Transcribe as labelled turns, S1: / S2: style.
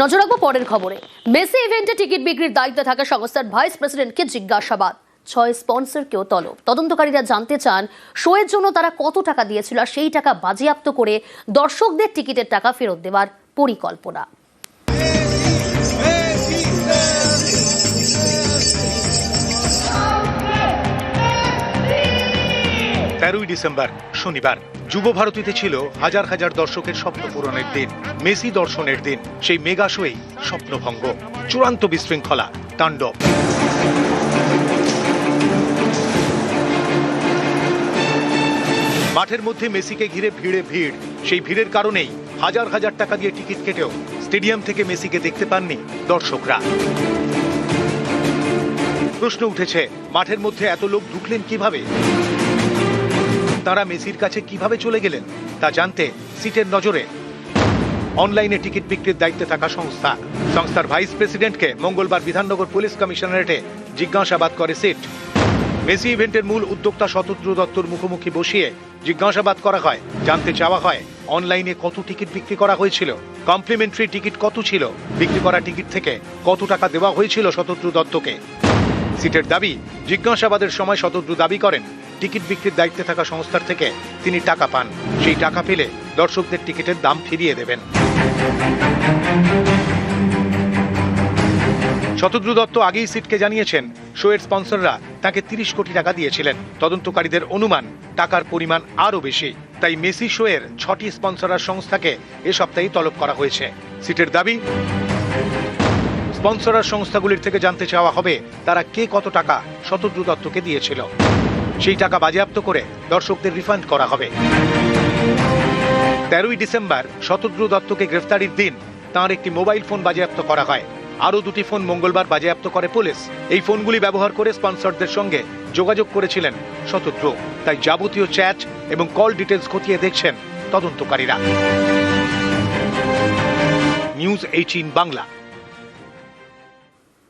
S1: নজর রাখবো পরের খবরে। মেসি ইভেন্টে টিকিট বিক্রির দায়িত্বে থাকা সংস্থার ভাইস প্রেসিডেন্টকে জিজ্ঞাসাবাদ, 6 স্পন্সরকেও তলব। তদন্তকারীরা জানতে চান শোয়ের জন্য তারা কত টাকা দিয়েছিল আর সেই টাকা বাজেয়াপ্ত করে দর্শকদের টিকিটের টাকা ফেরত দেওয়ার পরিকল্পনা।
S2: 13ই ডিসেম্বর শনিবার যুব ভারতীতে ছিল হাজার হাজার দর্শকের স্বপ্ন পূরণের দিন, মেসি দর্শনের দিন। সেই মেগা শোয়েই স্বপ্নভঙ্গ, চূড়ান্ত বিশৃঙ্খলা, তাণ্ডব। মাঠের মধ্যে মেসিকে ঘিরে ভিড়। সেই ভিড়ের কারণেই হাজার হাজার টাকা দিয়ে টিকিট কেটেও স্টেডিয়াম থেকে মেসিকে দেখতে পাননি দর্শকরা। প্রশ্ন উঠেছে, মাঠের মধ্যে এত লোক ঢুকলেন কিভাবে? তারা মেসির কাছে কিভাবে চলে গেলেন তা জানতে সিটের নজরে অনলাইনে টিকিট বিক্রির দায়িত্বে থাকা সংস্থার ভাইস প্রেসিডেন্টকে মঙ্গলবার বিধাননগর পুলিশ কমিশনারেটে জিজ্ঞাসাবাদ করে সিট। মেসি ইভেন্টের মূল উদ্যোক্তা শতদ্রু দত্তর মুখোমুখি বসিয়ে জিজ্ঞাসাবাদ করা হয়। জানতে চাওয়া হয় অনলাইনে কত টিকিট বিক্রি করা হয়েছিল, কমপ্লিমেন্টারি টিকিট কত ছিল, বিক্রি করা টিকিট থেকে কত টাকা দেওয়া হয়েছিল শতদ্রু দত্তকে। সিটের দাবি, জিজ্ঞাসাবাদের সময় শতদ্রু দাবি করেন টিকিট বিক্রির দায়িত্বে থাকা সংস্থার থেকে তিনি টাকা পান, সেই টাকা পেলে দর্শকদের টিকিটের দাম ফিরিয়ে দেবেন। শতদ্রু দত্ত আগেই সিটকে জানিয়েছেন শোয়ের স্পন্সররা তাকে 30 কোটি টাকা দিয়েছিলেন। তদন্তকারীদের অনুমান টাকার পরিমাণ আরও বেশি, তাই মেসি শোয়ের 6টি স্পন্সরার সংস্থাকে এ সপ্তাহেই তলব করা হয়েছে। সিটের দাবি, স্পন্সরার সংস্থাগুলির থেকে জানতে চাওয়া হবে তারা কে কত টাকা শতদ্রু দত্তকে দিয়েছিল, সেই টাকা বাজেয়াপ্ত করে দর্শকদের রিফান্ড করা হবে। 13ই ডিসেম্বর শতদ্রু দত্তকে গ্রেফতারির দিন তাঁর একটি মোবাইল ফোন বাজেয়াপ্ত করা হয়। আরও 2টি ফোন মঙ্গলবার বাজেয়াপ্ত করে পুলিশ। এই ফোনগুলি ব্যবহার করে স্পন্সরদের সঙ্গে যোগাযোগ করেছিলেন শতদ্রু, তাই যাবতীয় চ্যাট এবং কল ডিটেলস খতিয়ে দেখছেন তদন্তকারীরা। নিউজ 18 বাংলা।